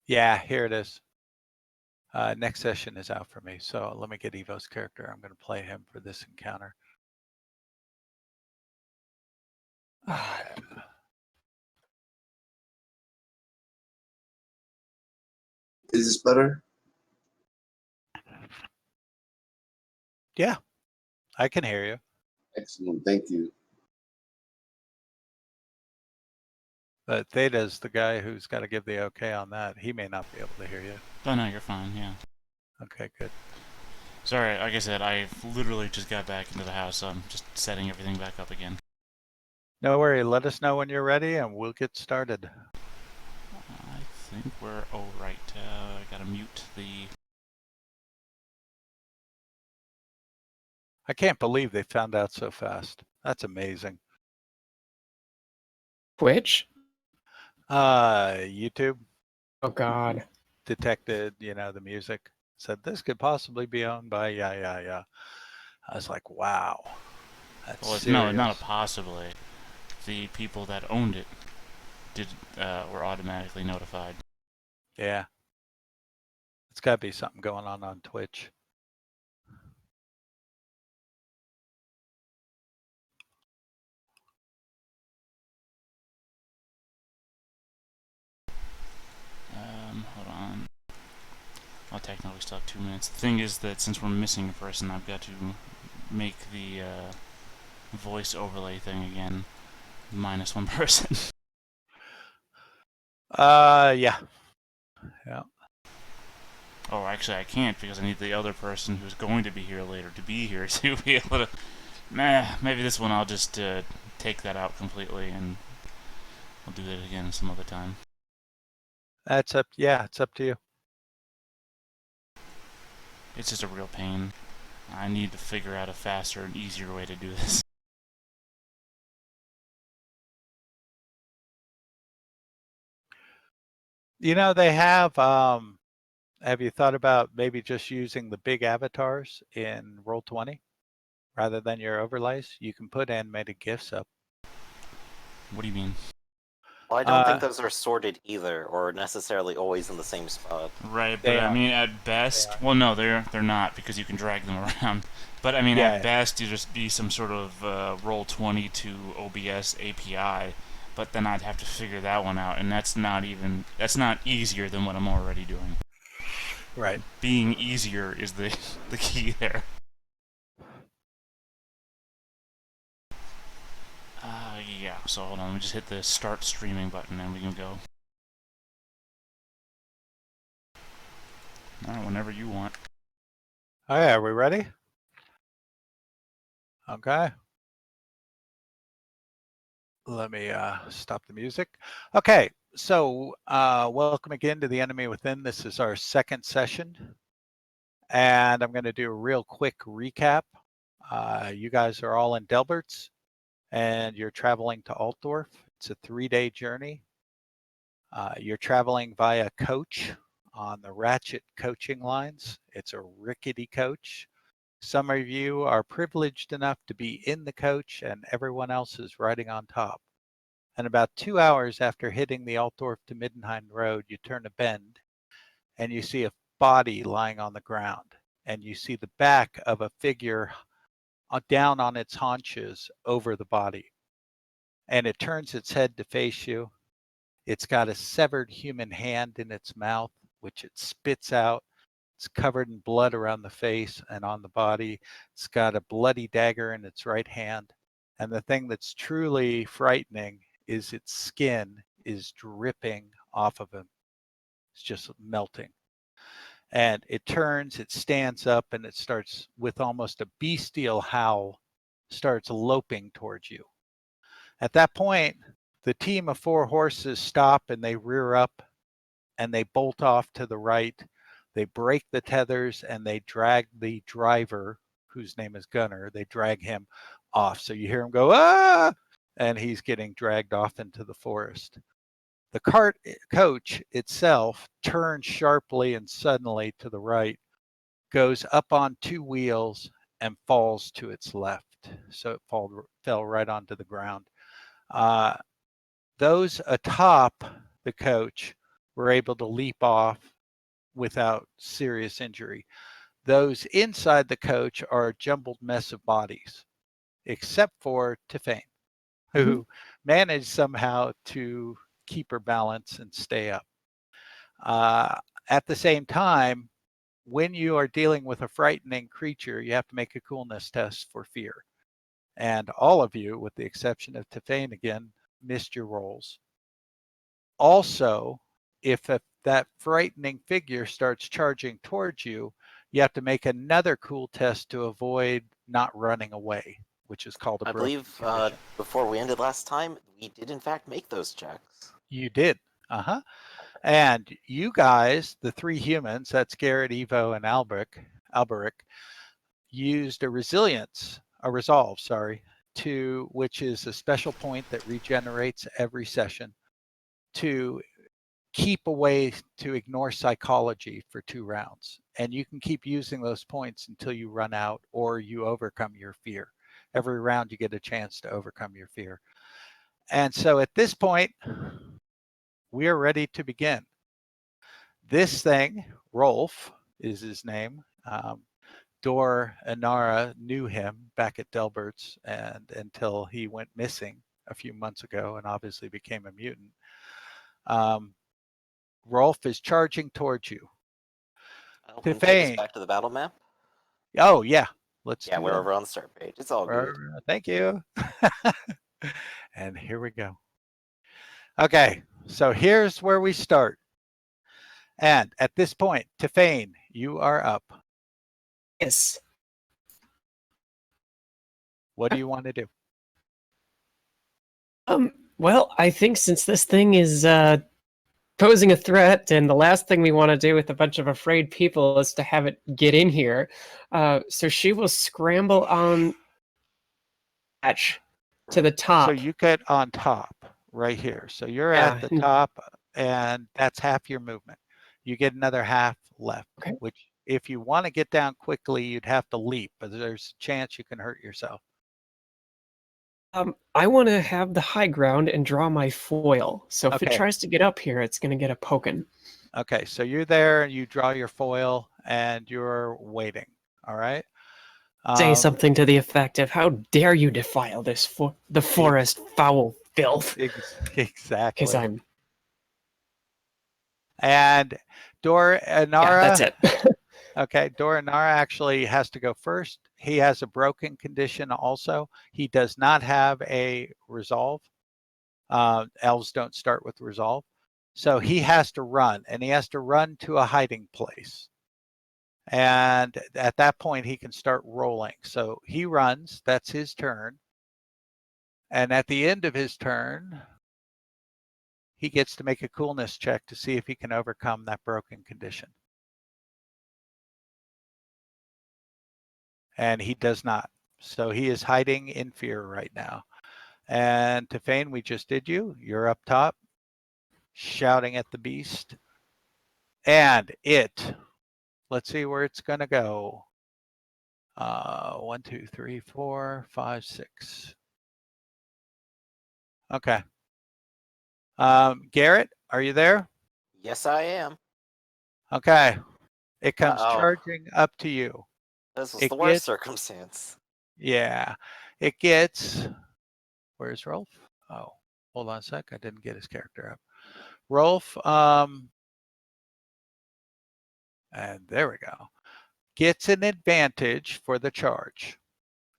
Yeah, here it is. Next session is out for me, so let me get Evo's character. I'm going to play him for this encounter. Is this better? Yeah, I can hear you. Excellent, thank you. But Theta's the guy who's got to give the okay on that. He may not be able to hear you. Oh, no, you're fine, yeah. Okay, good. Sorry, like I said, I literally just got back into the house, so I'm just setting everything back up again. No worry, let us know when you're ready and we'll get started. I think we're all right. I gotta mute the... I can't believe they found out so fast. That's amazing. Twitch? YouTube. Oh, God. Detected, the music. Said this could possibly be owned by yeah. I was like, wow. That's well, serious. no, not a possibly. The people that owned it were automatically notified. Yeah. It's got to be something going on Twitch. Hold on. I'll technically still have 2 minutes. The thing is that since we're missing a person, I've got to make the voice overlay thing again. -1 person. Yeah. Oh, actually, I can't because I need the other person who's going to be here later to be here to be able to... maybe this one I'll just take that out completely and I'll do that again some other time. It's up to you. It's just a real pain. I need to figure out a faster and easier way to do this. They have you thought about maybe just using the big avatars in Roll20 rather than your overlays? You can put animated GIFs up. What do you mean? Well, I don't think those are sorted either, or necessarily always in the same spot. Right, but I mean, at best... Well, no, they're not, because you can drag them around. But, I mean, at best, you'd just be some sort of Roll20 to OBS API, but then I'd have to figure that one out, and that's not easier than what I'm already doing. Right. Being easier is the key there. Yeah, so hold on, let me just hit the start streaming button and we can go. Alright, whenever you want. Okay, are we ready? Okay. Let me stop the music. Okay, so welcome again to The Enemy Within. This is our second session. And I'm going to do a real quick recap. You guys are all in Delberts. And you're traveling to Altdorf. It's a 3-day journey. You're traveling via coach on the Ratchet coaching lines. It's a rickety coach. Some of you are privileged enough to be in the coach and everyone else is riding on top. And about 2 hours after hitting the Altdorf to Middenheim Road, you turn a bend and you see a body lying on the ground. And you see the back of a figure down on its haunches over the body. And it turns its head to face you. It's got a severed human hand in its mouth, which it spits out. It's covered in blood around the face and on the body. It's got a bloody dagger in its right hand. And the thing that's truly frightening is its skin is dripping off of him. It's just melting. And it turns, it stands up, and it starts with almost a bestial howl, starts loping towards you. At that point, the team of 4 horses stop and they rear up and they bolt off to the right. They break the tethers and they drag the driver, whose name is Gunner, they drag him off. So you hear him go, ah, and he's getting dragged off into the forest. The coach itself turns sharply and suddenly to the right, goes up on 2 wheels and falls to its left. So it fell right onto the ground. Those atop the coach were able to leap off without serious injury. Those inside the coach are a jumbled mess of bodies, except for Tiffany, who managed somehow to keep her balance and stay up. At the same time, when you are dealing with a frightening creature, you have to make a coolness test for fear. And all of you, with the exception of Tiffany again, missed your rolls. Also, if that frightening figure starts charging towards you, you have to make another cool test to avoid not running away, which is called a I broken believe condition. before we ended last time, we did in fact make those checks. You did. And you guys, the 3 humans, that's Garrett, Evo, and Alberic, used a resolve, which is a special point that regenerates every session, to keep away, to ignore psychology for 2 rounds. And you can keep using those points until you run out or you overcome your fear. Every round you get a chance to overcome your fear. And so at this point, we are ready to begin. This thing, Rolf is his name. Dor Inara knew him back at Delbert's and until he went missing a few months ago and obviously became a mutant. Rolf is charging towards you. Can you take us back to the battle map? Oh, yeah. Let's do we're that. over on the start page. It's all good. Thank you. And here we go. Okay, so here's where we start. And at this point, Tiffany, you are up. Yes. What do you want to do? Well, I think since this thing is posing a threat, and the last thing we want to do with a bunch of afraid people is to have it get in here, so she will scramble on hatch to the top. So you get on top right here. So you're at the top, and that's half your movement. You get another half left, which if you want to get down quickly, you'd have to leap, but there's a chance you can hurt yourself. I want to have the high ground and draw my foil. So if it tries to get up here, it's going to get a poking. Okay, so you're there, and you draw your foil, and you're waiting. All right. Say something to the effect of, "How dare you defile this the forest, foul filth?" Exactly. Because I'm. And Dor Inara. Yeah, that's it. Okay, Dor Inara actually has to go first. He has a broken condition also. He does not have a resolve. Elves don't start with resolve. So he has to run, and he has to run to a hiding place. And at that point, he can start rolling. So he runs. That's his turn. And at the end of his turn, he gets to make a coolness check to see if he can overcome that broken condition. And he does not. So he is hiding in fear right now. And Tiffany, we just did you. You're up top, shouting at the beast. And let's see where it's going to go. 1, 2, 3, 4, 5, 6. Okay. Garrett, are you there? Yes, I am. Okay. It comes charging up to you. This was the worst circumstance. Yeah. It gets... Where's Rolf? Oh, hold on a sec. I didn't get his character up. Rolf, and there we go. Gets an advantage for the charge.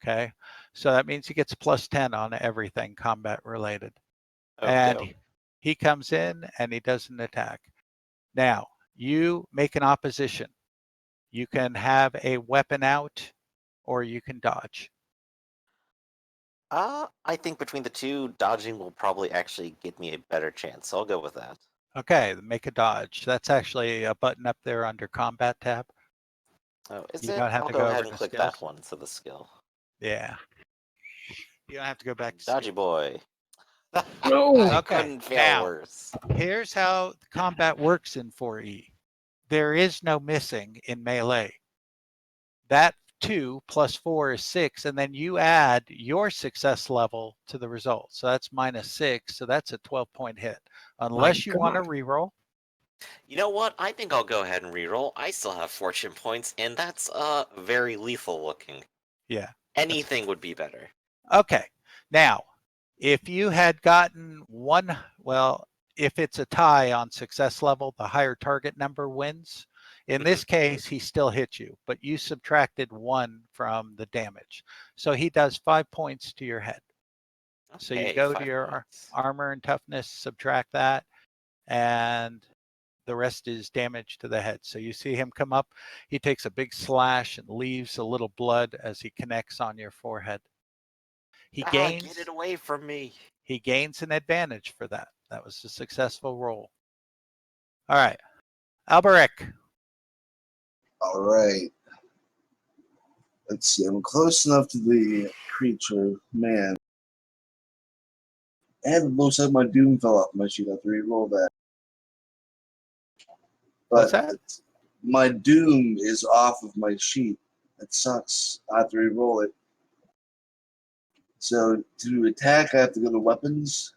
Okay. So that means he gets +10 on everything combat related. And he comes in and he does an attack. Now, you make an opposition. You can have a weapon out or you can dodge. I think between the two, dodging will probably actually get me a better chance. So I'll go with that. Okay, make a dodge. That's actually a button up there under combat tab. Oh, is you it? Don't have I'll to go ahead and click skills. that one to the skill. Yeah. You don't have to go back to Dodgy boy. No. Couldn't fail worse. Here's how combat works in 4E. There is no missing in melee. That 2 + 4 is 6, and then you add your success level to the result. So that's -6, so that's a 12-point hit. Unless you want to reroll. You know what? I think I'll go ahead and reroll. I still have fortune points, and that's very lethal looking. Yeah. Anything would be better. Okay. Now, if you had gotten one, well, if it's a tie on success level, the higher target number wins. In this case, he still hit you, but you subtracted 1 from the damage. So he does 5 points to your head. So you Okay, go to 5 your points. armor and toughness, subtract that, and the rest is damage to the head. So you see him come up, he takes a big slash and leaves a little blood as he connects on your forehead. He Get it gains away from me. an advantage for that. That was a successful roll. All right. Alberic. All right. Let's see. I'm close enough to the creature. Man. And both sides of my doom fell off my sheet. I have to re-roll that. What's But that? my doom is off of my sheet. It sucks. I have to re-roll it. So to attack, I have to go to weapons.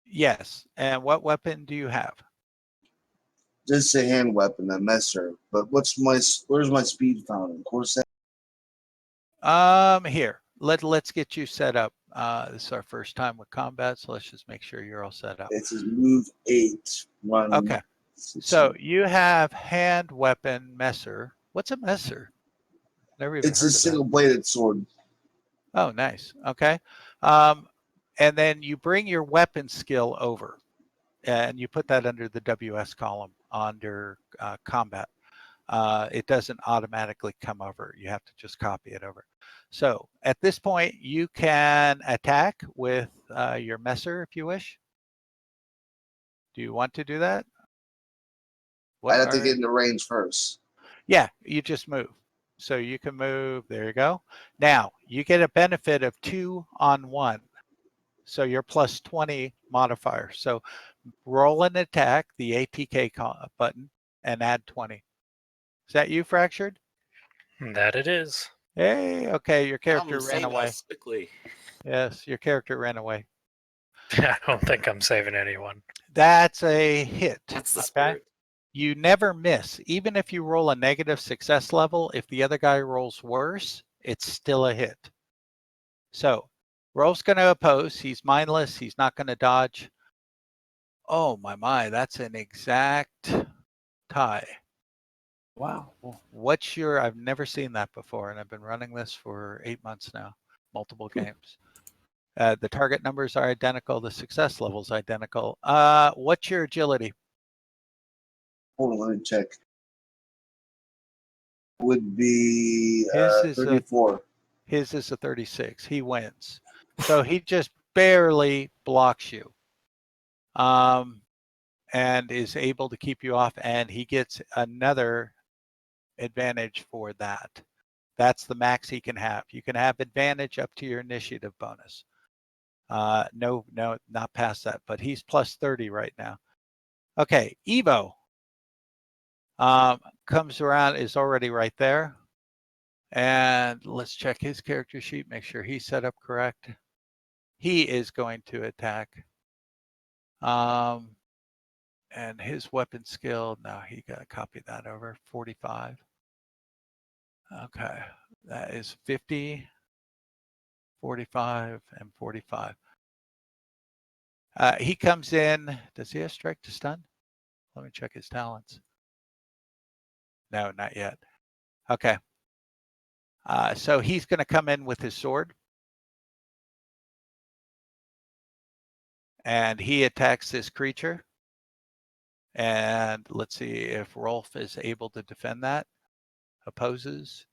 Yes. And what weapon do you have? Just a hand weapon, a messer. But where's my speed found? Of course, Here. Let's get you set up. This is our first time with combat, so let's just make sure you're all set up. it says move 8. Run. Okay. 16. So you have hand weapon messer. What's a messer? Never even It's heard a of that. single-bladed sword. Oh, nice. Okay. And then you bring your weapon skill over and you put that under the WS column under combat. It doesn't automatically come over. You have to just copy it over. So at this point, you can attack with your messer if you wish. Do you want to do that? I'd have to get into range first. Yeah, you just move. So you can move. There you go. Now you get a benefit of 2 on 1. So you're plus 20 modifier. So roll an attack, the ATK button, and add 20. Is that you, Fractured? That it is. Hey, okay, your character Come ran save away. us quickly. Yes, your character ran away. I don't think I'm saving anyone. That's a hit. That's the Okay. spirit. You never miss. Even if you roll a negative success level, if the other guy rolls worse, it's still a hit. So Rolf's going to oppose. He's mindless. He's not going to dodge. Oh, my. That's an exact tie. Wow. What's your, I've never seen that before, and I've been running this for 8 months now, multiple games. The target numbers are identical. The success level is identical. What's your agility? Hold on, let me check. Would be His is 34. His is a 36. He wins. So he just barely blocks you. And is able to keep you off, and he gets another advantage for that. That's the max he can have. You can have advantage up to your initiative bonus. No, not past that, but he's plus 30 right now. Okay, Evo comes around, is already right there. And let's check his character sheet, make sure he's set up correct. He is going to attack. And his weapon skill, no, he got to copy that over, 45. Okay, that is 50, 45, and 45. He comes in, does he have strike to stun? Let me check his talents. No, not yet. Okay. So he's going to come in with his sword. And he attacks this creature. And let's see if Rolf is able to defend that. Opposes.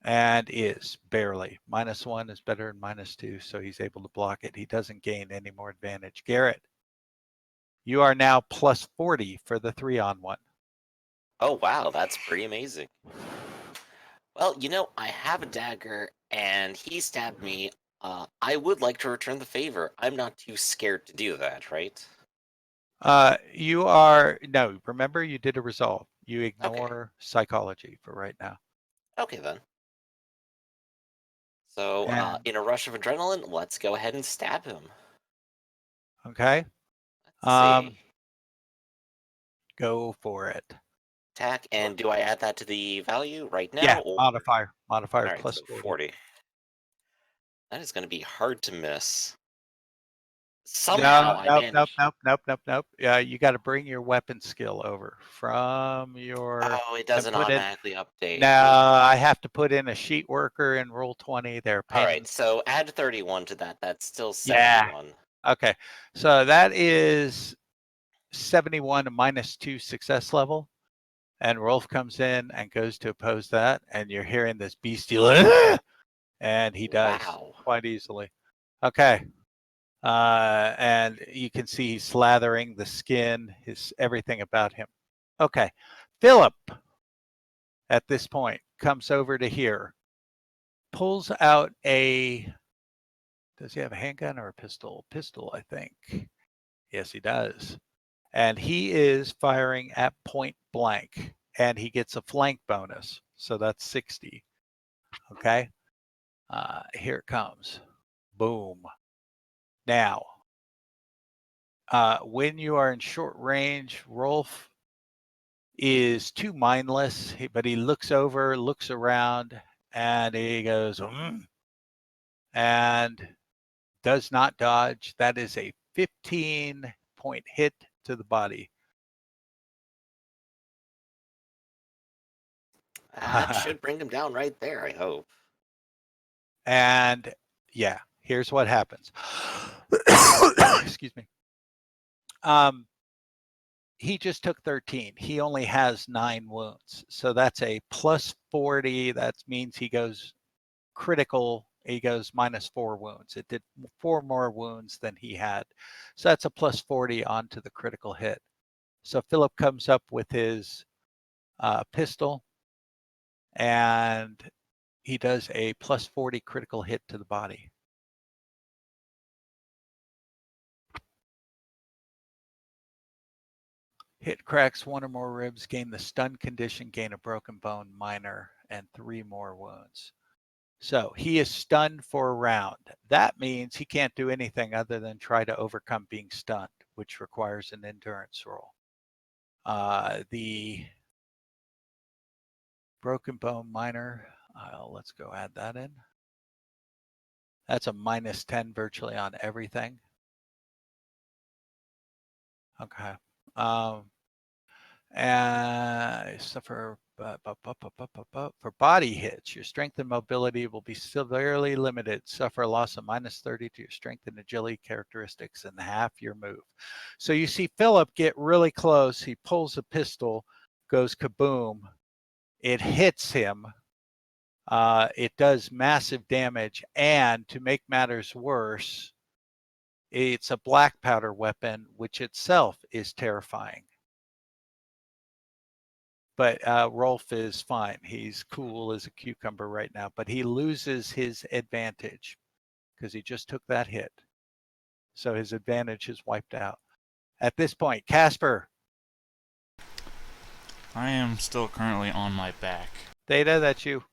And is barely. -1 is better than -2, so he's able to block it. He doesn't gain any more advantage. Garrett, you are now plus 40 for the 3-on-1. Oh wow, that's pretty amazing. Well, I have a dagger, and he stabbed me. I would like to return the favor. I'm not too scared to do that, right? You are, no, remember you did a resolve. You ignore psychology for right now. Okay, then. So, And, in a rush of adrenaline, let's go ahead and stab him. okay. Let's see. Go for it. Attack, and do I add that to the value right now? Yeah, Or... modifier. Modifier All right, plus so 40. 40. That is going to be hard to miss. No, Somehow I managed. nope. Yeah, you got to bring your weapon skill over from your. Oh, it doesn't put in- automatically update. No, I have to put in a sheet worker and roll 20. They're All right, pens. so add 31 to that. That's still Yeah. 71. Okay, so that is 71 minus 2 success level. And Rolf comes in and goes to oppose that, and you're hearing this bestial, and he does Wow. quite easily. Okay. And you can see he's slathering the skin, everything about him. Okay. Philip, at this point, comes over to here, pulls out does he have a handgun or a pistol? Pistol, I think. Yes, he does. And he is firing at point blank, and he gets a flank bonus. So that's 60. Okay. Here it comes. Boom. Now, when you are in short range, Rolf is too mindless, but he looks over, looks around, and he goes, and does not dodge. That is a 15-point hit to the body. That should bring him down right there, I hope. And yeah, here's what happens. Excuse me. He just took 13. He only has 9 wounds. So that's a plus 40. That means he goes critical. He goes minus 4 wounds. It did 4 more wounds than he had. So that's a plus 40 onto the critical hit. So Philip comes up with his pistol, and he does a plus 40 critical hit to the body. Hit cracks 1 or more ribs, gain the stun condition, gain a broken bone, minor, and 3 more wounds. So he is stunned for a round. That means he can't do anything other than try to overcome being stunned, which requires an endurance roll. The broken bone minor, let's go add that in. That's a minus 10 virtually on everything. Okay. And suffer for body hits. Your strength and mobility will be severely limited. Suffer a loss of minus 30 to your strength and agility characteristics and half your move. So you see Philip get really close. He pulls a pistol, goes kaboom. It hits him. It does massive damage. And to make matters worse, it's a black powder weapon, which itself is terrifying. But Rolf is fine. He's cool as a cucumber right now, but he loses his advantage because he just took that hit. So his advantage is wiped out. At this point, Casper. I am still currently on my back. Theta, that's you.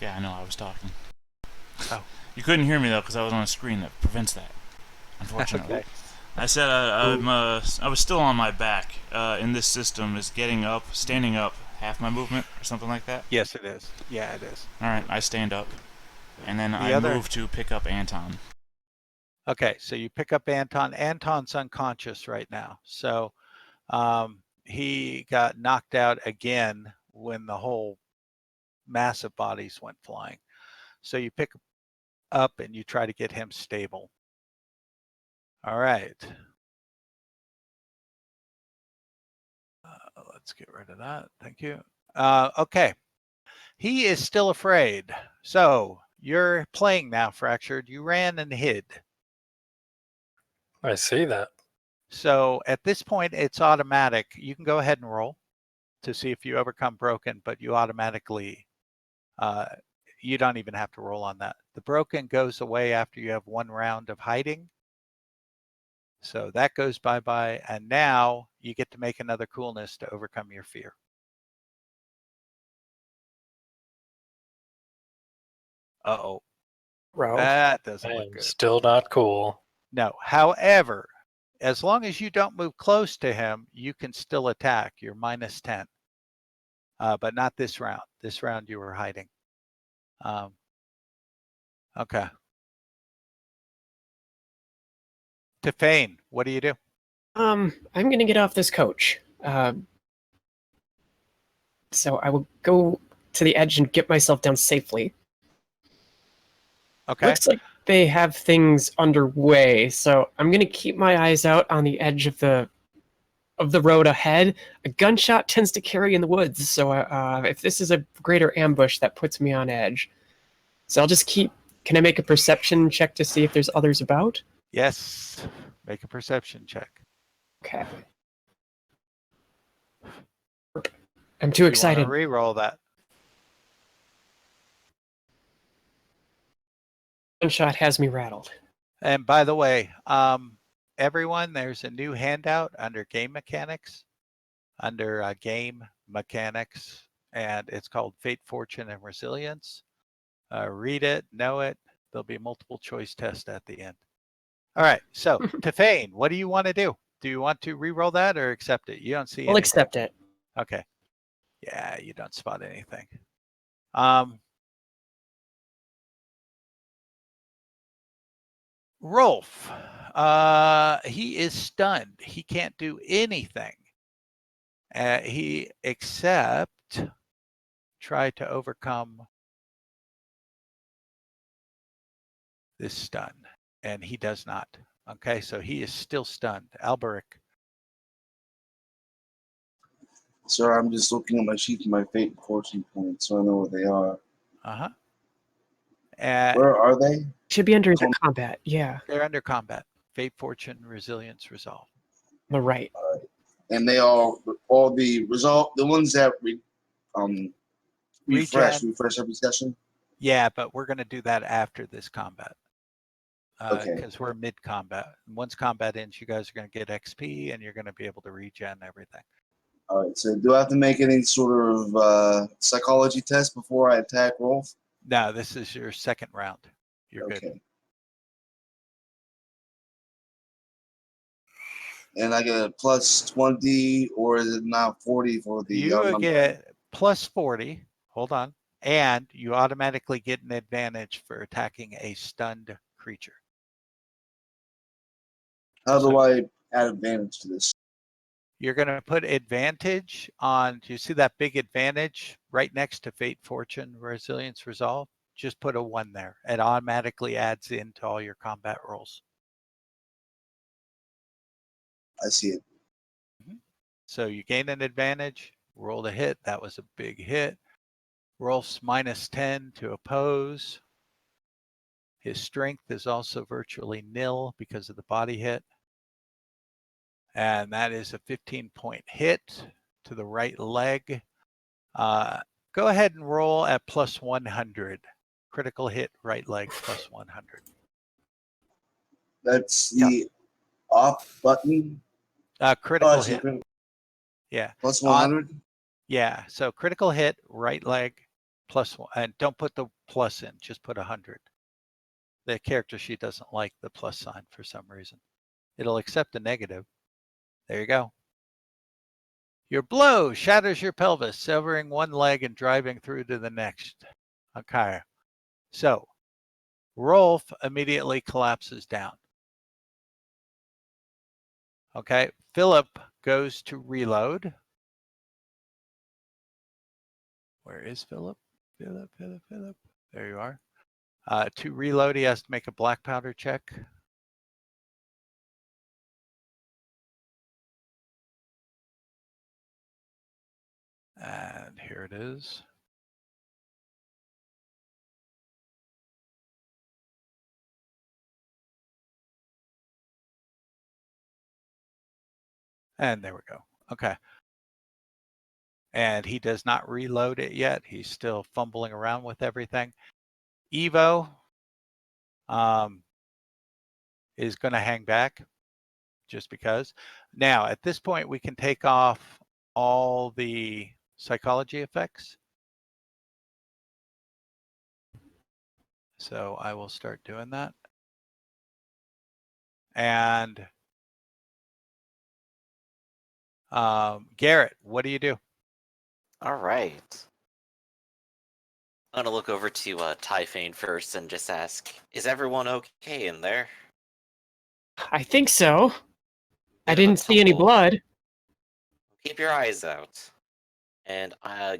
Yeah, I know, I was talking. Oh. You couldn't hear me, though, because I was on a screen that prevents that, unfortunately. Okay. I said I was still on my back. In this system, is standing up, half my movement, or something like that? Yes, it is. Yeah, it is. Alright, I stand up. And then I move to pick up Anton. Okay, so you pick up Anton. Anton's unconscious right now. So he got knocked out again when the whole massive bodies went flying. So you pick up and you try to get him stable. All right. Let's get rid of that. Thank you. Okay. He is still afraid. So you're playing now, Fractured. You ran and hid. I see that. So at this point, it's automatic. You can go ahead and roll to see if you overcome broken, but you automatically, you don't even have to roll on that. The broken goes away after you have 1 round of hiding. So that goes bye-bye, and now you get to make another coolness to overcome your fear. Uh-oh. Ralph, That I doesn't look am good. still not cool. No. However, as long as you don't move close to him, you can still attack. You're -10. But not this round. This round you were hiding. Okay. Tefane, what do you do? I'm gonna get off this coach. So I will go to the edge and get myself down safely. Okay. Looks like they have things underway, so I'm gonna keep my eyes out on the edge of the road ahead. A gunshot tends to carry in the woods, so if this is a greater ambush, that puts me on edge. So I'll just keep. Can I make a perception check to see if there's others about? Yes. Make a perception check. Okay. I'm too excited. You want to re-roll that. Gunshot has me rattled. And by the way, everyone, there's a new handout under game mechanics, game mechanics, and it's called Fate, Fortune, and Resilience. Read it, know it. There'll be a multiple choice test at the end. All right, so Tefane, what do you want to do? Do you want to re-roll that or accept it? You don't see I'll anything. accept it. Okay. Yeah, you don't spot anything. Rolf, he is stunned. He can't do anything. He except try to overcome this stun, and he does not. Okay, so he is still stunned. Alberic. Sir, I'm just looking at my sheet for my fate and fortune points, so I know where they are. Uh-huh. Where are they? Should be under the combat. Yeah. They're under combat. Fate, Fortune, Resilience, Resolve. The right. All right. And they all the resolve, the ones that refresh every session. Yeah, but we're going to do that after this combat. Okay. Because we're mid-combat. Once combat ends, you guys are going to get XP, and you're going to be able to regen everything. All right. So do I have to make any sort of psychology test before I attack Rolf? No, this is your second round. You're Okay. good. And I get a plus 20, or is it now 40 for the You get plus 40. Hold on. And you automatically get an advantage for attacking a stunned creature. How do I add advantage to this? You're going to put advantage on, do you see that big advantage right next to Fate, Fortune, Resilience, Resolve? Just put a 1 there. It automatically adds into all your combat rolls. I see it. So you gain an advantage, rolled a hit. That was a big hit. Rolf's -10 to oppose. His strength is also virtually nil because of the body hit. And that is a 15-point hit to the right leg. Go ahead and roll at plus 100. Critical hit, right leg, plus 100. That's the off button. Critical hit. Yeah. Plus 100? Yeah. So critical hit, right leg, plus 1. And don't put the plus in, just put 100. The character sheet doesn't like the plus sign for some reason. It'll accept the negative. There you go. Your blow shatters your pelvis, severing one leg and driving through to the next. Okay. So Rolf immediately collapses down. Okay. Philip goes to reload. Where is Philip? Philip. There you are. To reload, he has to make a black powder check. And here it is. And there we go. Okay. And he does not reload it yet. He's still fumbling around with everything. Evo is going to hang back just because. Now, at this point, we can take off all the psychology effects. So I will start doing that. And Garrett, what do you do? All right. I'm gonna look over to Typhane first and just ask, "Is everyone okay in there?" I think so. I Bit of a didn't see any tumble. blood. Keep your eyes out. And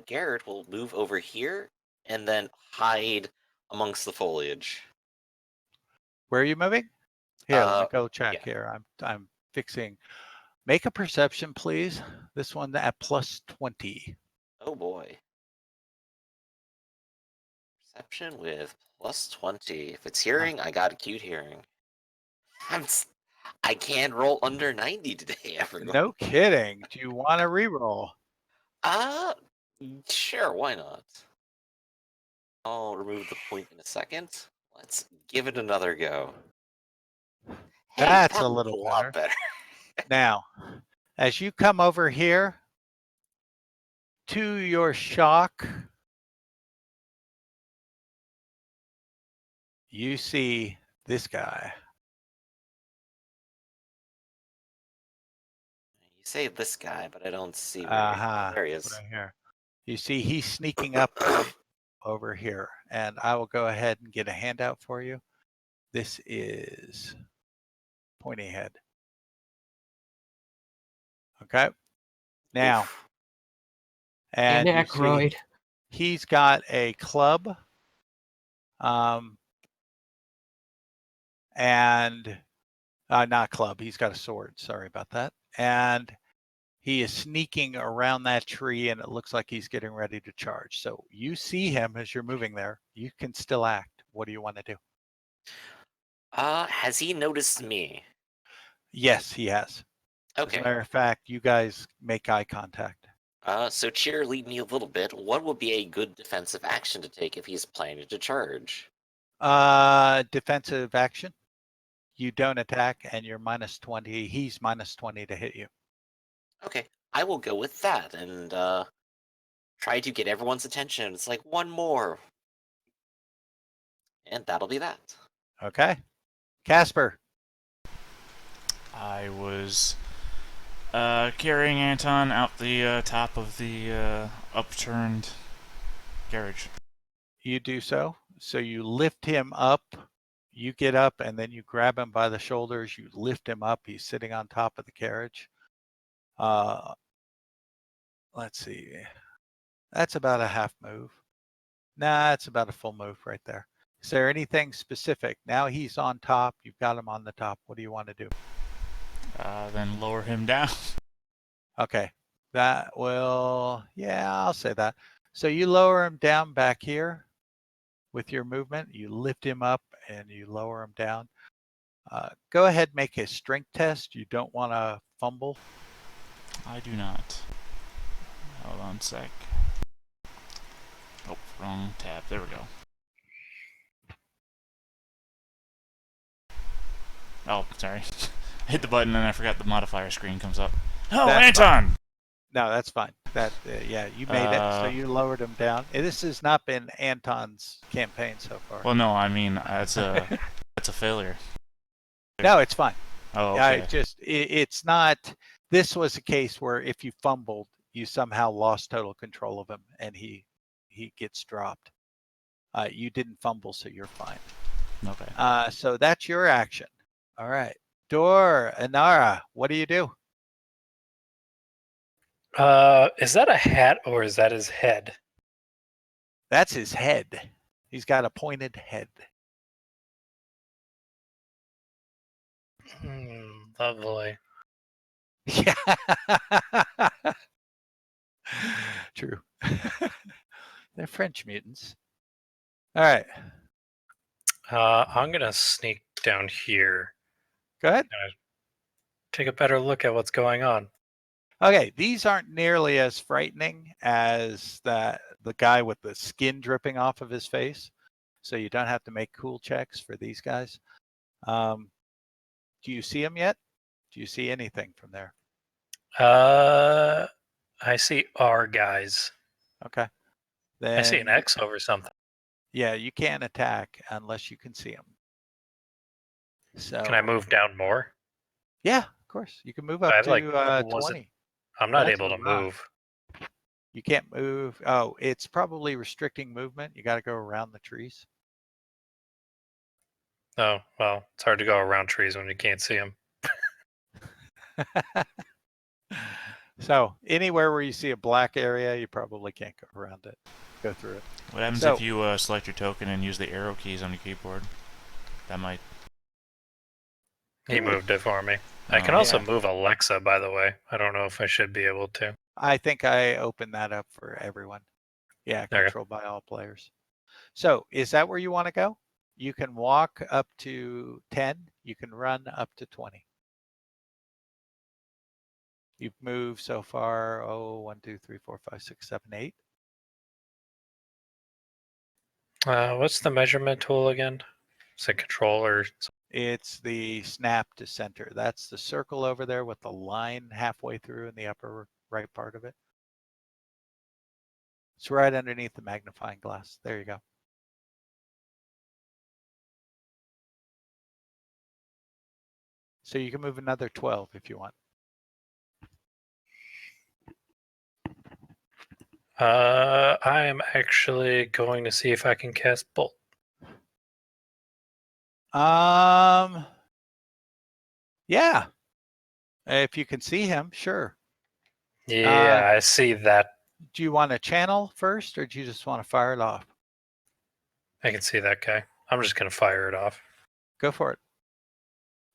Garrett will move over here and then hide amongst the foliage. Where are you moving? Here, let me go check yeah. here. I'm fixing. Make a perception, please. This one at +20. Oh boy. Perception with +20. If it's hearing, I got acute hearing. I can't roll under 90 today, everyone. No kidding. Do you want to reroll? Sure, why not? I'll remove the point in a second. Let's give it another go. Hey, That's that a was little a lot better. Now, as you come over here, to your shock, you see this guy. You say this guy, but I don't see where. Oh, there he is. Right here. You see he's sneaking up over here, and I will go ahead and get a handout for you. This is pointy head. Okay. Now, Oof. and Dan you see Aykroyd. he's got a club, and not club. He's got a sword. Sorry about that. And he is sneaking around that tree, and it looks like he's getting ready to charge. So you see him as you're moving there. You can still act. What do you want to do? Has he noticed me? Yes, he has. As a Okay. matter of fact, you guys make eye contact. So cheer, lead me a little bit. What would be a good defensive action to take if he's planning to charge? Defensive action. You don't attack, and you're -20. He's -20 to hit you. Okay, I will go with that and try to get everyone's attention. It's like one more. And that'll be that. Okay. Casper. I was carrying Anton out the top of the upturned carriage. You do so. So you lift him up. You get up, and then you grab him by the shoulders. You lift him up. He's sitting on top of the carriage. Let's see. That's about a half move. Nah, it's about a full move right there. Is there anything specific? Now he's on top. You've got him on the top. What do you want to do? Then lower him down. Okay. That will, yeah, I'll say that. So you lower him down back here with your movement. You lift him up and you lower him down. Go ahead, make a strength test. You don't want to fumble. I do not. Hold on a sec. Oh, wrong tab. There we go. Oh, sorry. I hit the button and I forgot the modifier screen comes up. Oh, That's Anton! fine. No, that's fine. That yeah, you made it. So you lowered him down. This has not been Anton's campaign so far. Well, no, I mean that's a failure. No, it's fine. Oh, okay. It's not. This was a case where if you fumbled, you somehow lost total control of him, and he gets dropped. You didn't fumble, so you're fine. Okay. So that's your action. All right, Dor Anara, what do you do? Is that a hat or is that his head? That's his head. He's got a pointed head. Lovely. Yeah. True. They're French mutants. All right. I'm gonna sneak down here. Go ahead. Take a better look at what's going on. Okay, these aren't nearly as frightening as the guy with the skin dripping off of his face. So you don't have to make cool checks for these guys. Do you see them yet? Do you see anything from there? I see R guys. Okay. Then, I see an X over something. Yeah, you can't attack unless you can see them. So Can I move down more? Yeah, of course. You can move up I to like, was 20. I'm not That's able a to run. move. You can't move. Oh, it's probably restricting movement. You got to go around the trees. Oh, well, it's hard to go around trees when you can't see them. So anywhere where you see a black area, you probably can't go around it. Go through it. What happens So- if you select your token and use the arrow keys on your keyboard? That might. He moved it for me. I can Oh. also Yeah. move Alexa, by the way. I don't know if I should be able to. I think I opened that up for everyone. Yeah, Okay. controlled by all players. So is that where you want to go? You can walk up to 10. You can run up to 20. You've moved so far, 1, 2, 3, 4, 5, 6, 7, 8. What's the measurement tool again? Is it control or? It's the snap to center. That's the circle over there with the line halfway through in the upper right part of it. It's right underneath the magnifying glass. There you go. So you can move another 12 if you want. I am actually going to see if I can cast Bolt. Yeah. If you can see him, sure. Yeah, I see that. Do you want to channel first, or do you just want to fire it off? I can see that guy. I'm just going to fire it off. Go for it.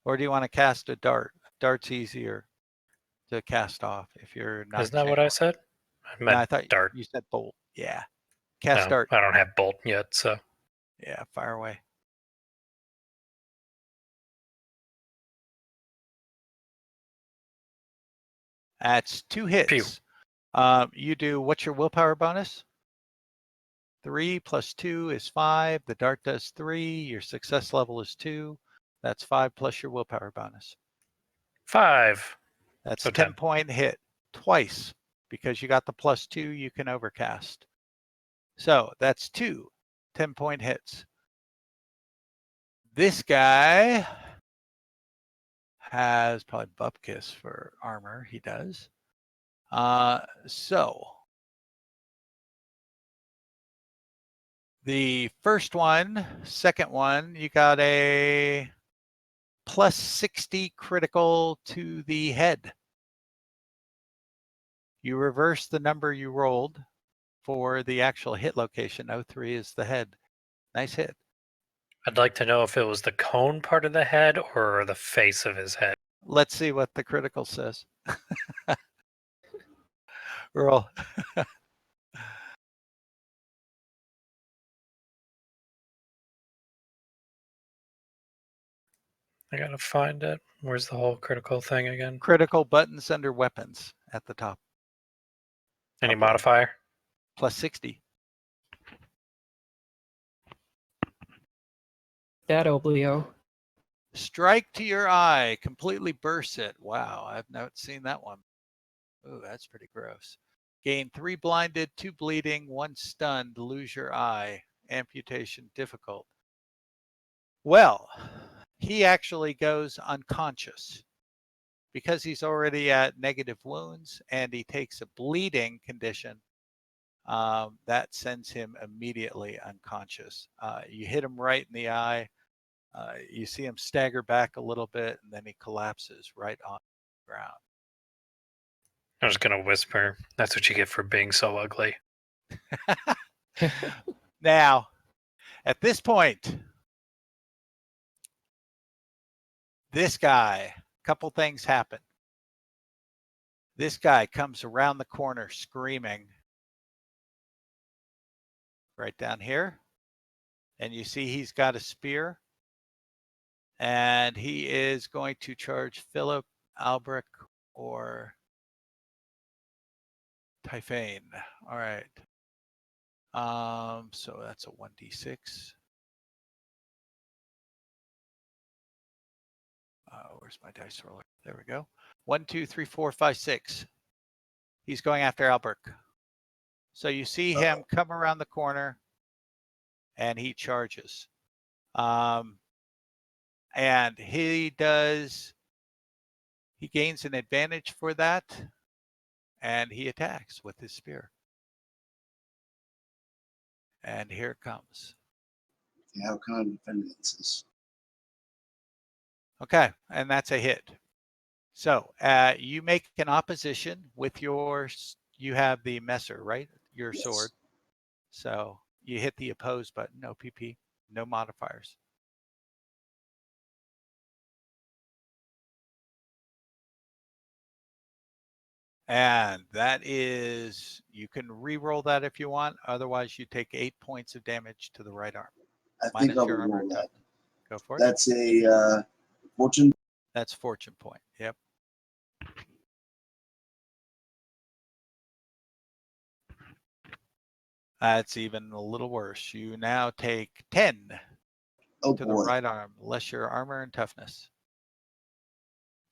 Or do you want to cast a dart? Dart's easier to cast off if you're not. Isn't that what I said? I meant No, I thought dart. you said bolt. Yeah. Cast No, dart. I don't have Bolt yet, so. Yeah, fire away. That's 2 hits. Pew. You do, what's your willpower bonus? 3 plus 2 is 5. The dart does 3. Your success level is 2. That's 5 plus your willpower bonus. 5. That's So 10 10. point hit twice. Because you got the +2, you can overcast. So that's 2 10-point hits. This guy has probably Bupkis for armor. He does. So the first one, second one, you got a +60 critical to the head. You reverse the number you rolled for the actual hit location. 03 is the head. Nice hit. I'd like to know if it was the cone part of the head or the face of his head. Let's see what the critical says. Roll. I gotta find it. Where's the whole critical thing again? Critical buttons under weapons at the top. Any Top right. modifier? +60. That oblio. Strike to your eye, completely bursts it. Wow, I've not seen that one. Ooh, that's pretty gross. Gain 3 blinded, 2 bleeding, 1 stunned, lose your eye. Amputation difficult. Well, he actually goes unconscious because he's already at negative wounds and he takes a bleeding condition. That sends him immediately unconscious. You hit him right in the eye. You see him stagger back a little bit and then he collapses right on the ground. I'm just gonna whisper. That's what you get for being so ugly. Now, at this point, this guy, a couple things happen. This guy comes around the corner screaming right down here. And you see he's got a spear. And he is going to charge Philip, Albrecht, or Typhane. All right. So that's a 1d6. Where's my dice roller? There we go. 1, 2, 3, 4, 5, 6. He's going after Albrecht. So you see him come around the corner and he charges. And he gains an advantage for that. and he attacks with his spear. And here it comes. Yeah, how can I defend against this? Okay, and that's a hit. So you make an opposition with your, you have the messer, right? Your Yes. sword. So you hit the oppose button, no PP, no modifiers. And that is, you can re-roll that if you want. Otherwise, you take 8 points of damage to the right arm. I Minus think I'll your armor roll that. Go for it. That's a fortune. That's fortune point. Yep. That's even a little worse. You now take 10 Oh to boy. the right arm, less your armor and toughness.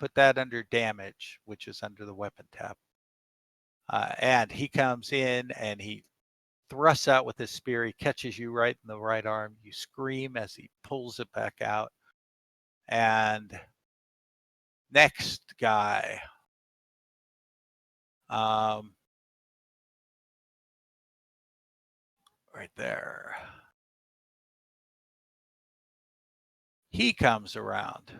Put that under damage, which is under the weapon tab. And he comes in and he thrusts out with his spear. He catches you right in the right arm. You scream as he pulls it back out. And next guy. Right there. He comes around.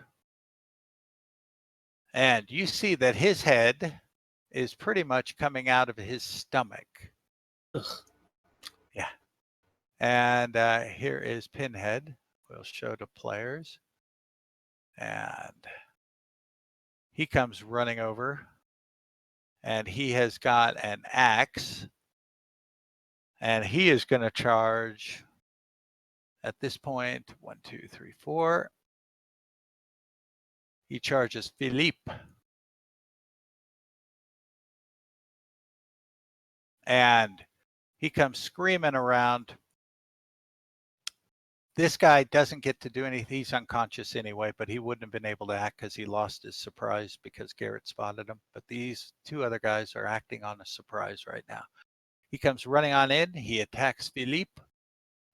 And you see that his head is pretty much coming out of his stomach. Ugh. Yeah. And here is Pinhead. We'll show to players. And he comes running over. And he has got an axe. And he is going to charge at this point. 1, 2, 3, 4. He charges Philippe. And he comes screaming around. This guy doesn't get to do anything. He's unconscious anyway, but he wouldn't have been able to act because he lost his surprise because Garrett spotted him. But these two other guys are acting on a surprise right now. He comes running on in. He attacks Philippe,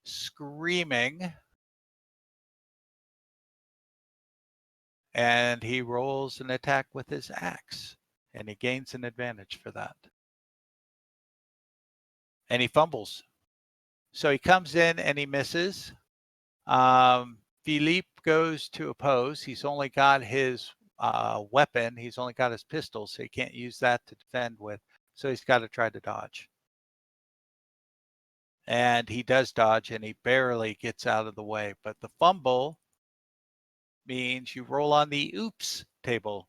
screaming. And he rolls an attack with his axe. And he gains an advantage for that. And he fumbles. So he comes in and he misses. Philippe goes to oppose. He's only got his weapon. He's only got his pistol, so he can't use that to defend with. So he's got to try to dodge. And he does dodge, and he barely gets out of the way. But the fumble means you roll on the oops table.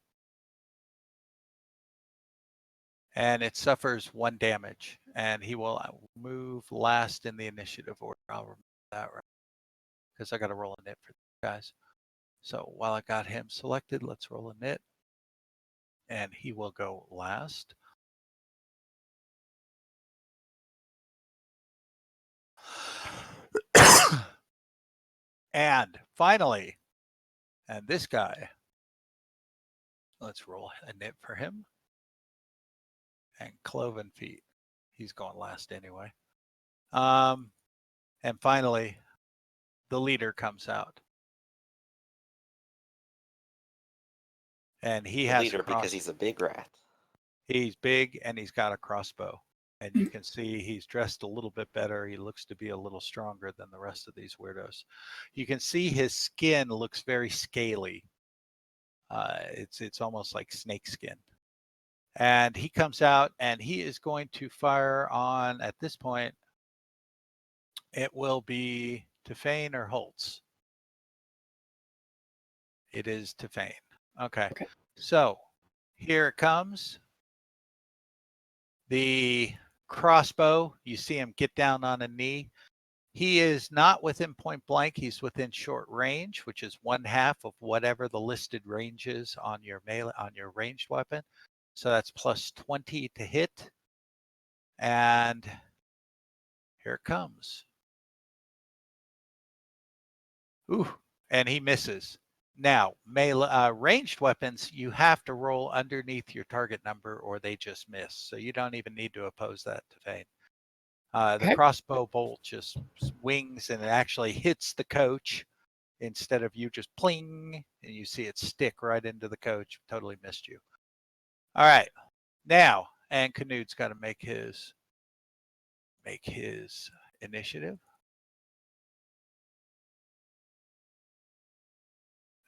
And it suffers 1 damage. And he will move last in the initiative order. I'll remember that right. Because I got to roll a nit for these guys. So while I got him selected, let's roll a nit. And he will go last. And finally, and this guy, let's roll a nit for him. And cloven feet. He's going last anyway. And finally, the leader comes out. And he The has leader because he's a big rat. He's big and he's got a crossbow. And you can see he's dressed a little bit better. He looks to be a little stronger than the rest of these weirdos. You can see his skin looks very scaly. It's almost like snake skin. And he comes out and he is going to fire on, at this point, it will be Tefane or Holtz. It is Tefane. Okay. So here it comes. The crossbow, you see him get down on a knee. He is not within point blank. He's within short range, which is 1/2 of whatever the listed range is on your melee, on your ranged weapon. So that's plus 20 to hit. And here it comes. Ooh, and he misses. Now, melee, ranged weapons, you have to roll underneath your target number or they just miss. So you don't even need to oppose that to Fane. The crossbow bolt just wings and it actually hits the coach instead of you just pling and you see it stick right into the coach. Totally missed you. All right. Now, and Canut's got to make his initiative.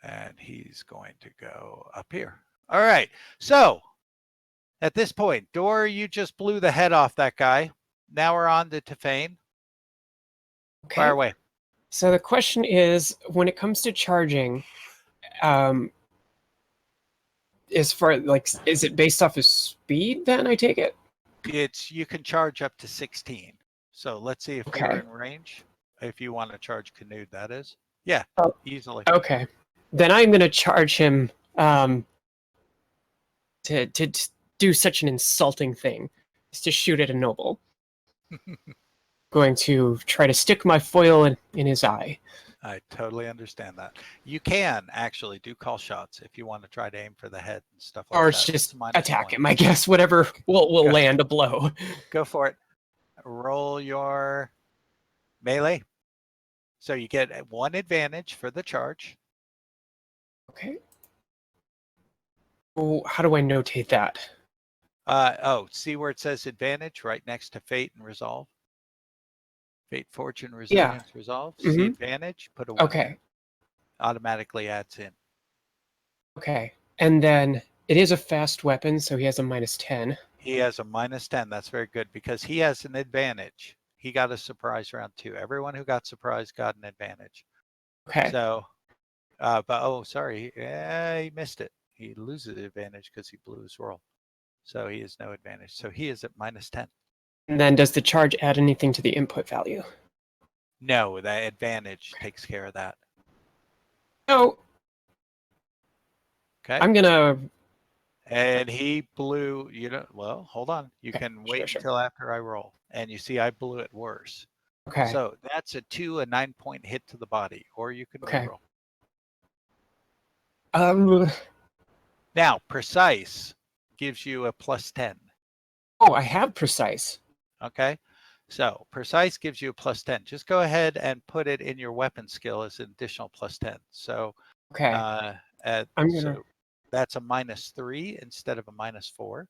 And he's going to go up here. All right. So at this point, Dor, you just blew the head off that guy. Now we're on to Tefane. Okay. Fire away. So the question is, when it comes to charging, is it based off his speed then, I take it? You can charge up to 16. So let's see if you're Okay. in range. If you want to charge Canute, that is. Yeah, easily. Okay. Then I'm going to charge him to do such an insulting thing, is to shoot at a noble. Going to try to stick my foil in his eye. I totally understand that. You can actually do call shots if you want to try to aim for the head and stuff like Or that. just It's attack -1. him, I guess. Whatever will Go. land a blow. Go for it. Roll your melee. So you get 1 advantage for the charge. Okay. Oh, how do I notate that? See where it says advantage right next to fate and resolve? Fate, fortune, resilience, resolve. See advantage, put a 1. Okay. Automatically adds in. Okay. And then it is a fast weapon, so he has a -10. He has a -10. That's very good because he has an advantage. He got a surprise round 2. Everyone who got surprised got an advantage. Okay. So, sorry. Yeah, he missed it. He loses the advantage because he blew his roll. So he has no advantage. So he is at -10. And then does the charge add anything to the input value? No, the advantage takes care of that. Oh. Okay. I'm gonna. And he blew, well, hold on. You Okay, can wait sure. until after I roll. And you see I blew it worse. Okay. So that's a 9-point hit to the body, or you can reroll. Now, precise gives you a +10. Oh, I have precise. Okay. So precise gives you a +10. Just go ahead and put it in your weapon skill as an additional +10. So, Okay. so that's a -3 instead of a -4.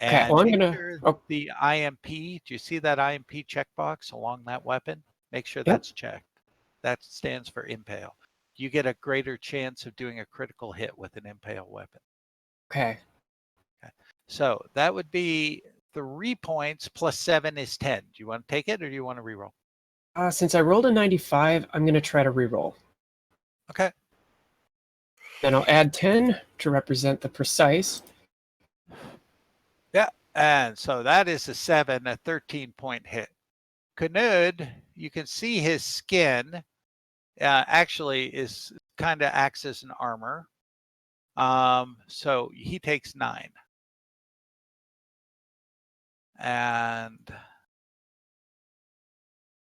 Okay. And Well, make sure the IMP, do you see that IMP checkbox along that weapon? Make sure that's checked. That stands for impale. You get a greater chance of doing a critical hit with an impale weapon. Okay. So that would be 3 points +7 is 10. Do you want to take it or do you want to reroll? Since I rolled a 95, I'm going to try to reroll. Okay. Then I'll add 10 to represent the precise. Yeah, and so that is a 7, a 13-point hit. Knud, you can see his skin actually is kind of acts as an armor. So he takes 9. And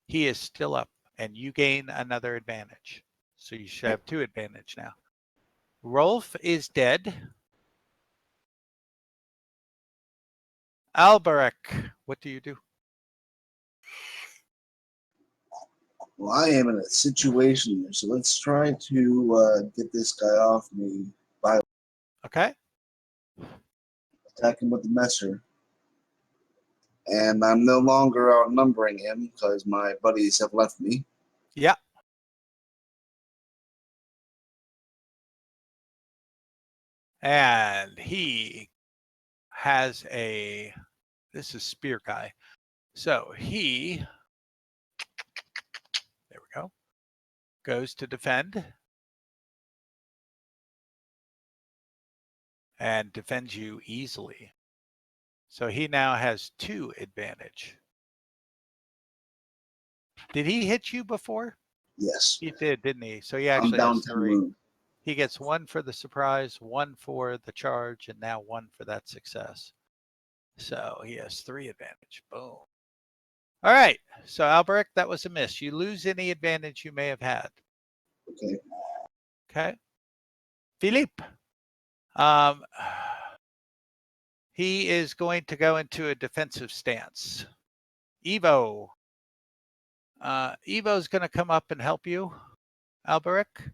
he is still up, and you gain another advantage. So you should have 2 advantage now. Rolf is dead. Alberic, what do you do? Well, I am in a situation here, so let's try to get this guy off me by attacking with the messer. And I'm no longer outnumbering him because my buddies have left me. Yeah. And he has this is spear guy. So he, there we go, goes to defend. And defends you easily. So he now has 2 advantage. Did he hit you before? Yes. He did, didn't he? So he actually I'm down has 10 3. wounds. He gets 1 for the surprise, 1 for the charge, and now 1 for that success. So he has 3 advantage. Boom. All right. So Alberic, that was a miss. You lose any advantage you may have had. Okay. Okay. Philippe. He is going to go into a defensive stance. Evo. Evo's going to come up and help you, Alberic,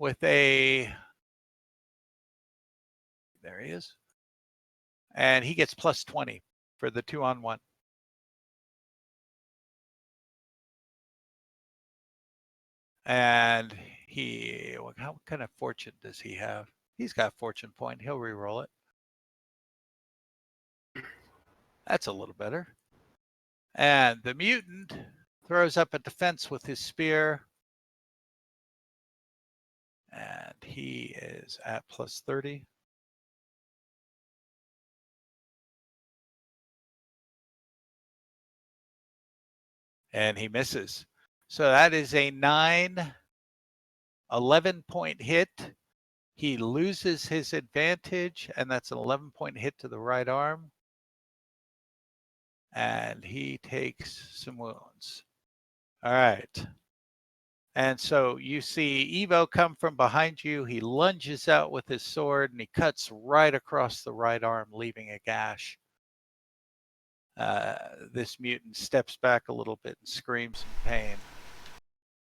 with there he is. And he gets plus 20 for the 2-on-1. And what kind of fortune does he have? He's got fortune point. He'll re-roll it. That's a little better. And the mutant throws up a defense with his spear. And he is at plus 30. And he misses. So that is a 11-point hit. He loses his advantage, and that's an 11-point hit to the right arm. And he takes some wounds. All right. And so you see Evo come from behind you. He lunges out with his sword, and he cuts right across the right arm, leaving a gash. This mutant steps back a little bit and screams in pain,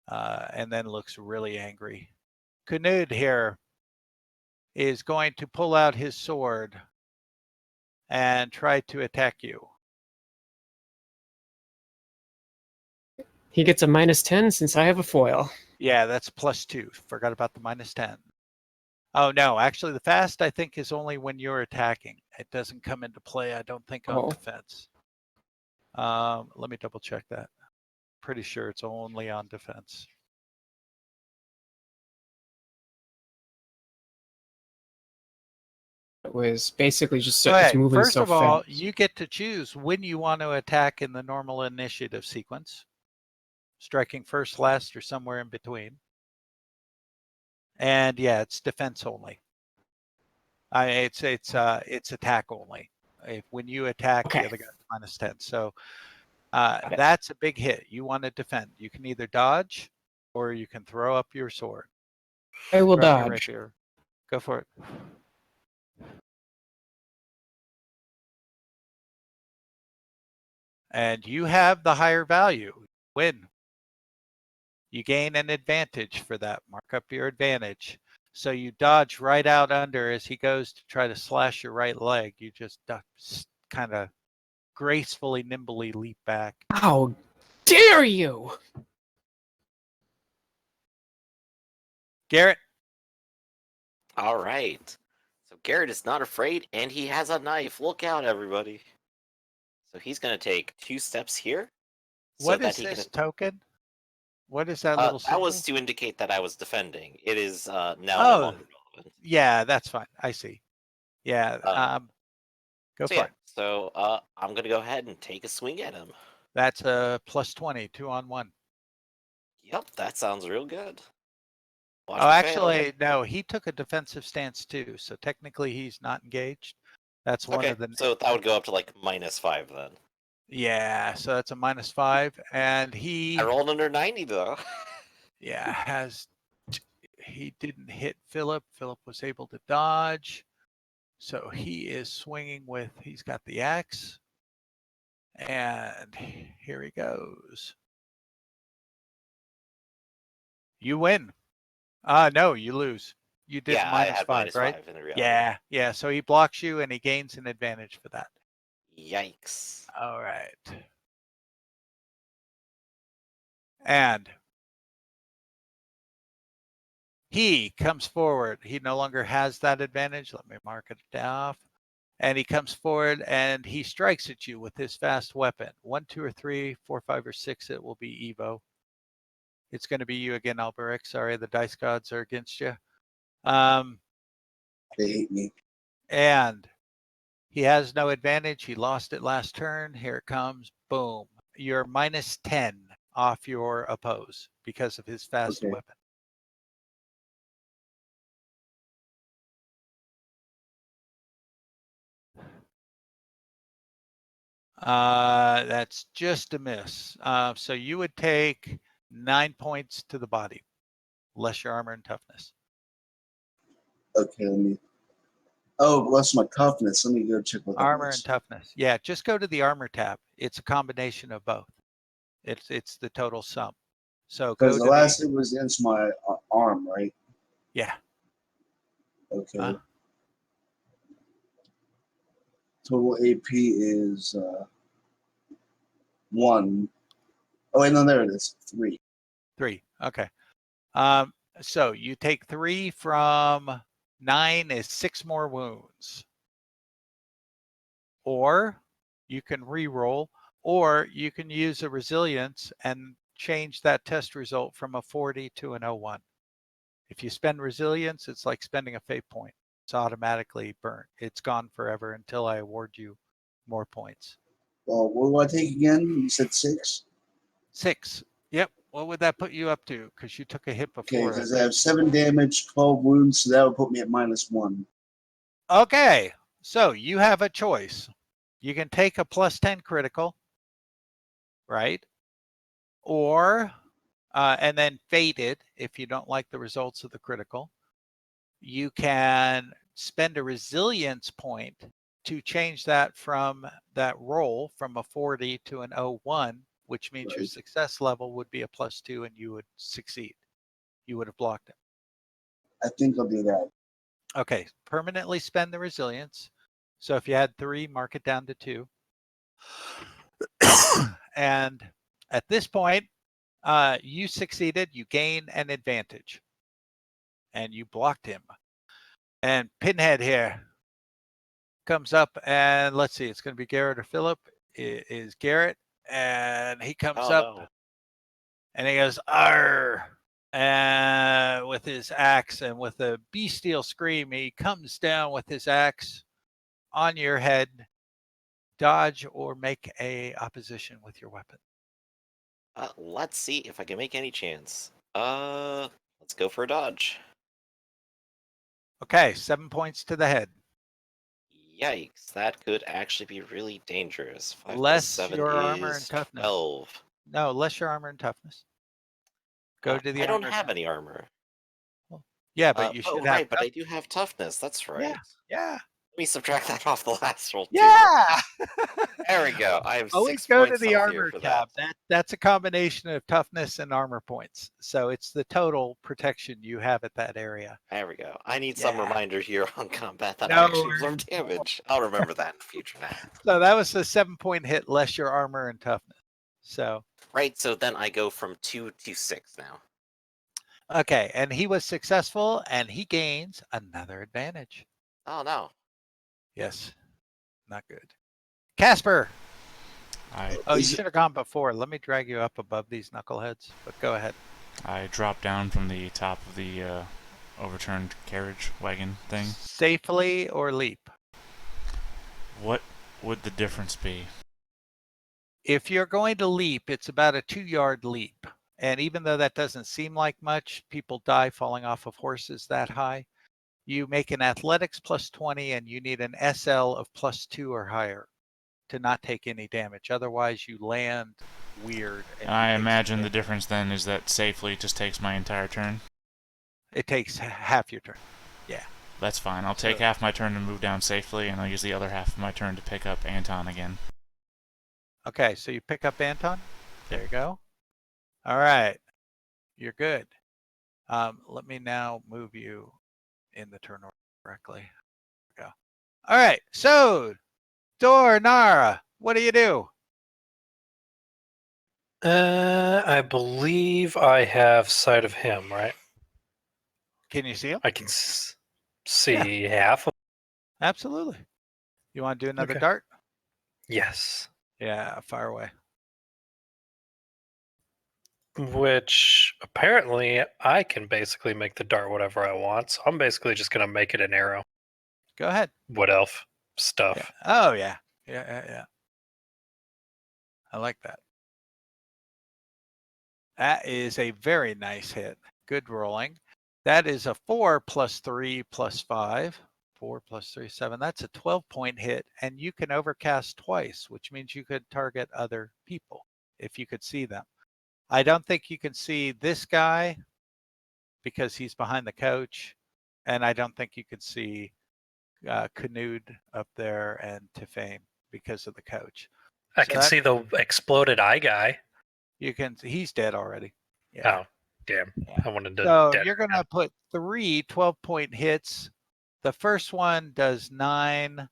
and then looks really angry. Knud here is going to pull out his sword and try to attack you. He gets a -10 since I have a foil. Yeah, that's +2. Forgot about the -10. Oh, no, actually the fast I think is only when you're attacking. It doesn't come into play, I don't think, on defense. Let me double check that. Pretty sure it's only on defense. It was basically just Okay, moving first so of all, fast. you get to choose when you want to attack in the normal initiative sequence. Striking first, last, or somewhere in between. And yeah, it's defense only. It's attack only. When you attack, the other guy's -10. So that's a big hit. You want to defend. You can either dodge or you can throw up your sword. I will dodge. Go for it. And you have the higher value. Win. You gain an advantage for that. Mark up your advantage. So you dodge right out under as he goes to try to slash your right leg. You just kind of gracefully, nimbly leap back. How dare you! Garrett. All right. So Garrett is not afraid, and he has a knife. Look out, everybody. So he's going to take 2 steps here. What is this token? What is that little symbol? That was to indicate that I was defending. It is now no longer relevant. Yeah, that's fine. I see. Yeah. Go for it. So I'm going to go ahead and take a swing at him. That's a +20, 2-on-1. Yep, that sounds real good. Actually, no, he took a defensive stance too. So technically he's not engaged. That's one of the... So that would go up to like -5 then. Yeah, so that's a -5. And I rolled under 90 though. Yeah, he didn't hit Philip. Philip was able to dodge. So he is swinging he's got the axe. And here he goes. You win. No, you lose. You did -5, right? -5 in the reality. Yeah. So he blocks you and he gains an advantage for that. Yikes. All right. And he comes forward. He no longer has that advantage. Let me mark it off. And he comes forward and he strikes at you with his fast weapon. 1, 2, or 3, 4, 5, or 6. It will be Evo. It's going to be you again, Alberic. Sorry, the dice gods are against you. They hate me. And he has no advantage. He lost it last turn. Here it comes. Boom. You're -10 off your oppose because of his fast weapon. That's just a miss. So you would take 9 points to the body, less your armor and toughness. Okay, let me. Oh, less my toughness. Let me go check what armor and toughness. Yeah, just go to the armor tab. It's a combination of both. It's the total sum. So because the last it was against my arm, right? Yeah. Okay. Total AP is 1. Oh, wait, no, there it is. 3. 3. Okay. So you take 3 from 9 is 6 more wounds. Or you can re-roll, or you can use a resilience and change that test result from a 40 to an 01. If you spend resilience, it's like spending a fate point. It's automatically burnt. It's gone forever until I award you more points. Well, what do I take again? You said 6? 6. Yep. What would that put you up to? Because you took a hit Okay, before. because I have 7 damage, 12 wounds, so that would put me at -1. Okay. So you have a choice. You can take a +10 critical, right? Or, and then fade it if you don't like the results of the critical. You can spend a resilience point to change that from that roll from a 40 to an 01, which means your success level would be a +2 and you would succeed. You would have blocked it. I think I'll do that. Okay, permanently spend the resilience. So if you had 3, mark it down to 2. And at this point, you succeeded, you gain an advantage. And you blocked him. And Pinhead here comes up, and let's see, it's going to be Garrett or Philip. It is Garrett, and he comes up, no. and he goes, "Arr!" And with his axe, and with a bestial scream, he comes down with his axe on your head. Dodge or make a opposition with your weapon. Let's see if I can make any chance. Let's go for a dodge. Okay, 7 points to the head. Yikes, that could actually be really dangerous. 5 plus Less 7 your is armor and toughness. 12. No, less your armor and toughness. Go to the I don't armor. have any armor. Yeah, but you should have. Right, but I do have toughness. That's right. Yeah. Let me subtract that off the last roll, too. Yeah. There we go. I have Always 6 go to points the healthier armor for tab. that. That's a combination of toughness and armor points. So it's the total protection you have at that area. There we go. I need some reminder here on combat that No. I actually absorb damage. I'll remember that in the future now. So that was a 7-point hit less your armor and toughness. So Right, so then I go from 2 to 6 now. okay, and he was successful, and he gains another advantage. Oh no. Yes, not good. Casper. I Oh, you should have gone before. Let me drag you up above these knuckleheads. But go ahead. dropped down from the top of the overturned carriage wagon thing. Safely or leap? What would the difference be? If you're going to leap, it's about a 2-yard leap. And even though that doesn't seem like much, people die falling off of horses that high. You make an athletics +20 and you need an SL of +2 or higher to not take any damage. Otherwise, you land weird. And I imagine the difference then is that safely just takes my entire turn. It takes half your turn. Yeah. That's fine. I'll take half my turn to move down safely, and I'll use the other half of my turn to pick up Anton again. Okay, so you pick up Anton. There you go. All right. You're good. Let me now move you in the turn order correctly. Go. All right. So, Nara, what do you do? I believe I have sight of him, right? Can you see him? I can see half of Absolutely. You want to do another Okay. dart? Yes. Yeah, fire away. Which apparently I can basically make the dart whatever I want. So I'm basically just going to make it an arrow. Go ahead. Wood elf stuff. Yeah. Oh, yeah. Yeah. I like that. That is a very nice hit. Good rolling. That is a 4 + 3 + 5. 4 + 3, 7. That's a 12-point hit, and you can overcast twice, which means you could target other people if you could see them. I don't think you can see this guy because he's behind the coach, and I don't think you could see Canood up there and Tifame because of the coach. I can see the exploded eye guy. You can. He's dead already. Yeah. Oh, damn. Yeah. I wanted to. So you're going to put 3 12-point hits. The first one does 9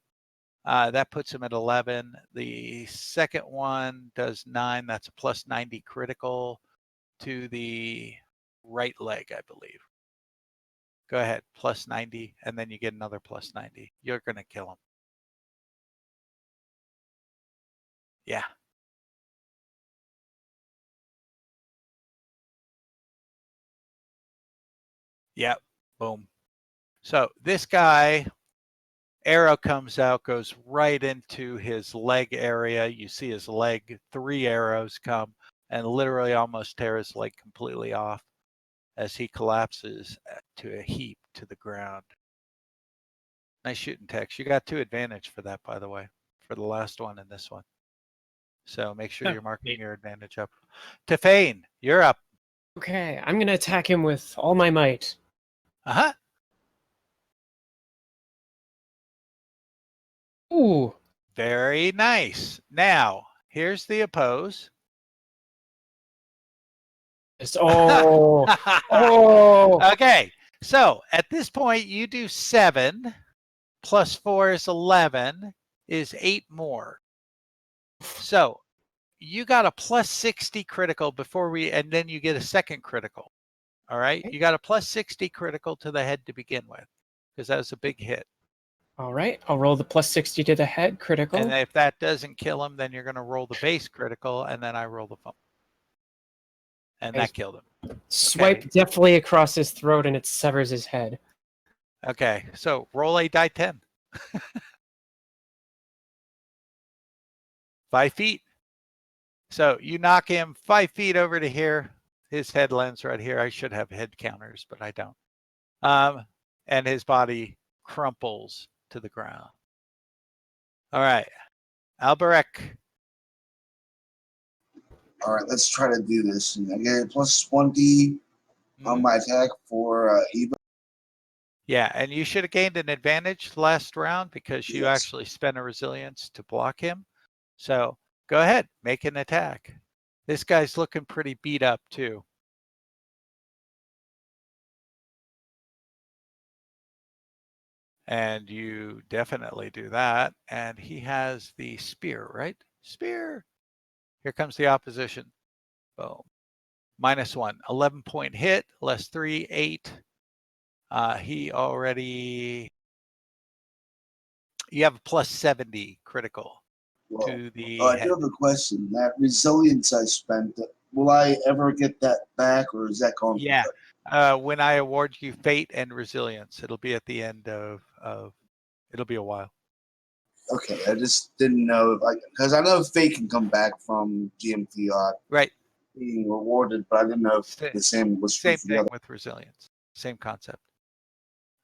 That puts him at 11. The second one does 9. That's a plus 90 critical to the right leg, I believe. Go ahead, plus 90, and then you get another plus 90. You're going to kill him. Yeah. Yep. Boom. So this guy, arrow comes out, goes right into his leg area. You see his leg, 3 arrows come and literally almost tear his leg completely off as he collapses to a heap to the ground. Nice shooting, Tex. You got 2 advantage for that, by the way, for the last one and this one. So make sure you're marking your advantage up. Tefane, you're up. Okay, I'm gonna attack him with all my might. Uh-huh. Ooh. Very nice. Now, here's the oppose. Oh. Oh. Okay, so at this point, you do 7 plus 4 is 11, is 8 more. So you got a plus 60 critical before we, and then you get a second critical. All right, you got a plus 60 critical to the head to begin with, because that was a big hit. All right, I'll roll the plus 60 to the head critical. And if that doesn't kill him, then you're going to roll the base critical, and then I roll the fumble. And that killed him. Swipe deftly across his throat, and it severs his head. Okay, so roll a die 10. 5 feet. So you knock him 5 feet over to here. His head lands right here. I should have head counters, but I don't. And his body crumples to the ground. All right, Alberek. All right, let's try to do this. I get a plus 20 on my attack for Eva. Yeah, and you should have gained an advantage last round because you actually spent a resilience to block him. So go ahead, make an attack. This guy's looking pretty beat up too. And you definitely do that. And he has the spear, right? Spear. Here comes the opposition. Boom. -1, 11-point hit, less 3, 8. He already, you have a plus 70 critical to the I head. do have a question. That resilience I spent, will I ever get that back, or is that going? Yeah. When I award you fate and resilience, it'll be at the end of it'll be a while. Okay, I just didn't know, because I know fate can come back from GMT right being rewarded, but I didn't know if the same was true same for thing the other. with resilience. Same concept.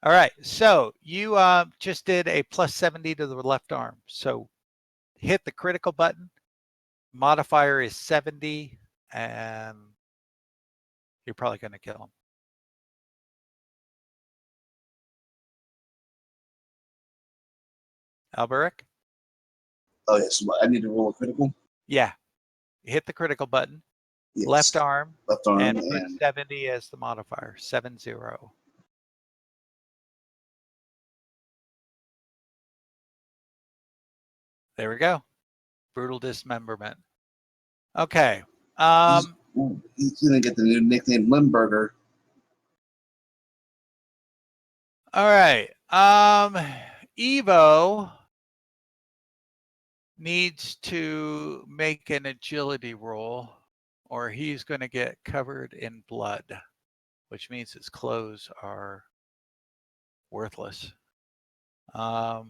All right, so you just did a plus 70 to the left arm. So hit the critical button. Modifier is 70, and you're probably going to kill him. Alberek? Oh, yes. I need to roll a critical? Yeah. Hit the critical button. Yes. Left arm. And put and 70 as the modifier. 70. There we go. Brutal dismemberment. Okay. he's going to get the new nickname Limburger. All right. Evo needs to make an agility roll, or he's going to get covered in blood, which means his clothes are worthless. Oh,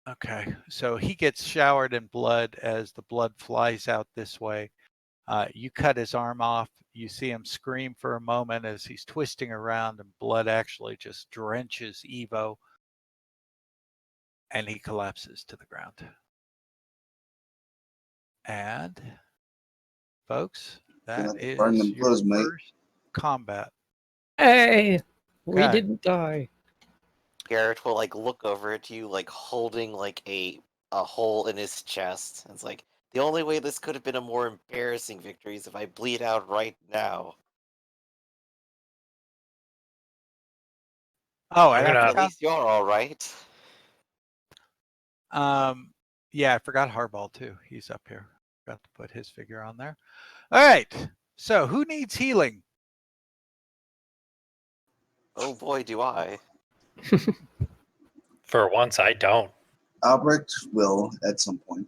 okay. So he gets showered in blood as the blood flies out this way. You cut his arm off. You see him scream for a moment as he's twisting around, and blood actually just drenches Evo, and he collapses to the ground. And folks, that is your first combat. Hey, we didn't die. Garrett will look over at you holding a hole in his chest. It's like, the only way this could have been a more embarrassing victory is if I bleed out right now. Oh, and at least you're all right. Yeah, I forgot Harball too. He's up here. Got to put his figure on there. All right. So who needs healing? Oh boy, do I. For once, I don't. Albrecht will at some point.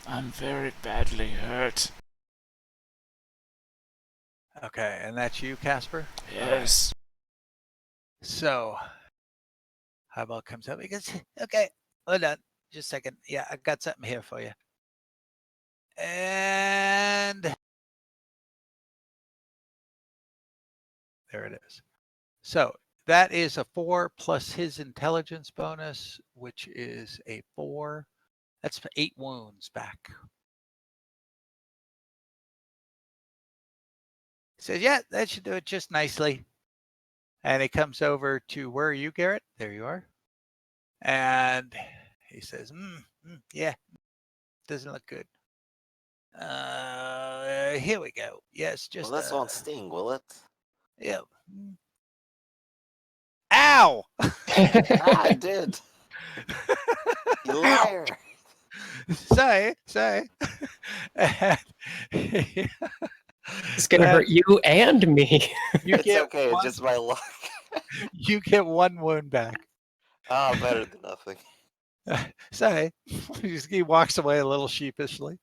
I'm very badly hurt. Okay, and that's you, Casper? Yes. So, Harball comes up. He goes, okay, hold on. Just a second. Yeah, I got something here for you. And there it is. So that is a 4 plus his intelligence bonus, which is a 4. That's 8 wounds back. He says, yeah, that should do it just nicely. And he comes over to, where are you, Garrett? There you are. And he says, yeah, doesn't look good. Here we go. Yes, just Well, this won't sting, will it? yeah. Ow! Ah, it did. You liar. Sorry. And It's gonna hurt you and me. You It's get okay, one, it's just my luck. you get 1 wound back. Ah, better than nothing. Sorry. He walks away a little sheepishly.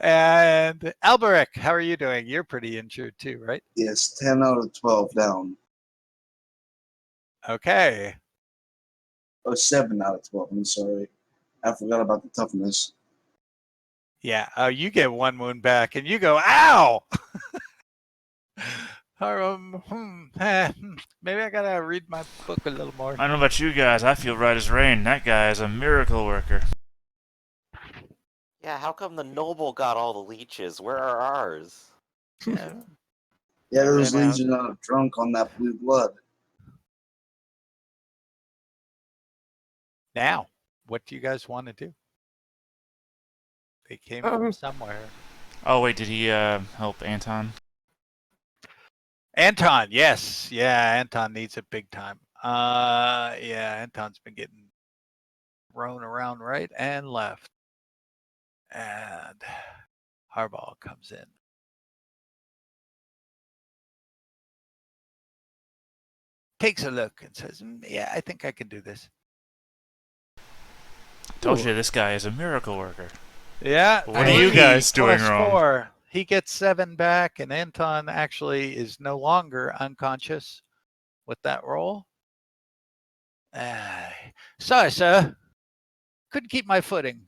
And Alberic, how are you doing? You're pretty injured too, right? Yes, 10 out of 12 down. Okay. Or 7 out of 12. I'm sorry. I forgot about the toughness. Yeah. Oh, you get 1 wound back and you go, ow! Maybe I gotta read my book a little more. I don't know about you guys. I feel right as rain. That guy is a miracle worker. Yeah, how come the noble got all the leeches? Where are ours? Yeah. Yeah, there was Ran out. Legion out drunk on that blue blood. Now, what do you guys want to do? They came from somewhere. Oh wait, did he help Anton? Anton, yes. Yeah, Anton needs it big time. Yeah, Anton's been getting thrown around right and left. And Harball comes in. Takes a look and says, yeah, I think I can do this. Told you this guy is a miracle worker. Yeah. What are you guys doing wrong? 4. He gets 7 back, and Anton actually is no longer unconscious with that roll. Sorry, sir. Couldn't keep my footing.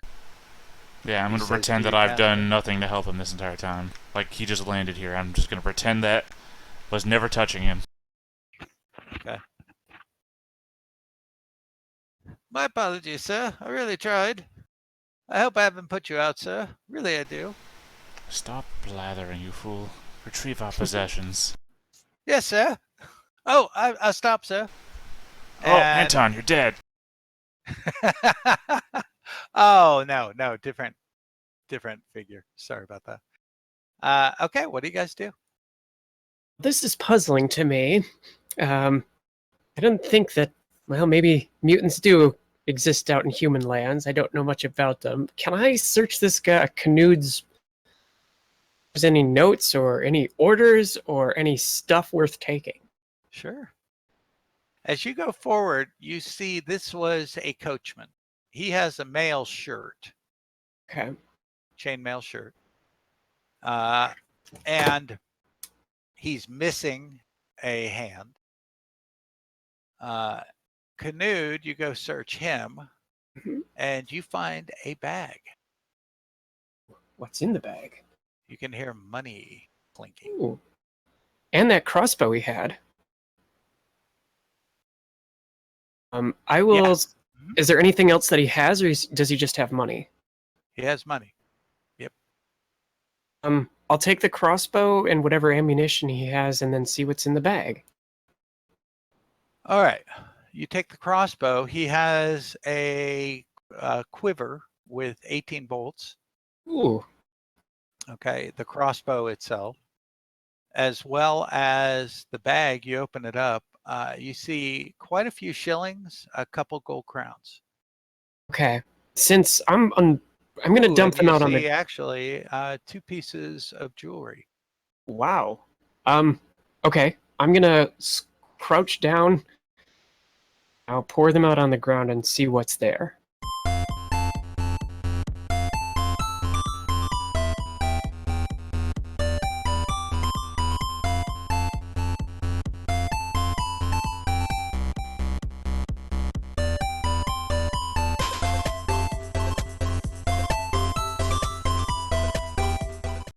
Yeah, I'm going to pretend that I've done nothing to help him this entire time. Like, he just landed here. I'm just going to pretend that was never touching him. Okay. My apologies, sir. I really tried. I hope I haven't put you out, sir. Really, I do. Stop blathering, you fool. Retrieve our possessions. Yes, sir. Oh, I'll stop, sir. Oh, Anton, you're dead. Oh, no, different figure. Sorry about that. Okay, what do you guys do? This is puzzling to me. I don't think that, well, maybe mutants do exist out in human lands. I don't know much about them. Can I search this guy, Canude's, there's any notes or any orders or any stuff worth taking? Sure. As you go forward, you see this was a coachman. He has a mail shirt. Okay. Chainmail shirt. And he's missing a hand. Canude, you go search him, and you find a bag. What's in the bag? You can hear money clinking. Ooh. And that crossbow he had. I will. Yeah. Is there anything else that he has, or does he just have money? He has money. Yep. I'll take the crossbow and whatever ammunition he has, and then see what's in the bag. All right. You take the crossbow. He has a quiver with 18 bolts. Ooh. Okay. The crossbow itself, as well as the bag. You open it up. You see quite a few shillings, a couple gold crowns. Okay. Since I'm gonna Ooh, dump and them you out on see the. actually 2 pieces of jewelry. Wow. Okay. I'm gonna crouch down. I'll pour them out on the ground and see what's there.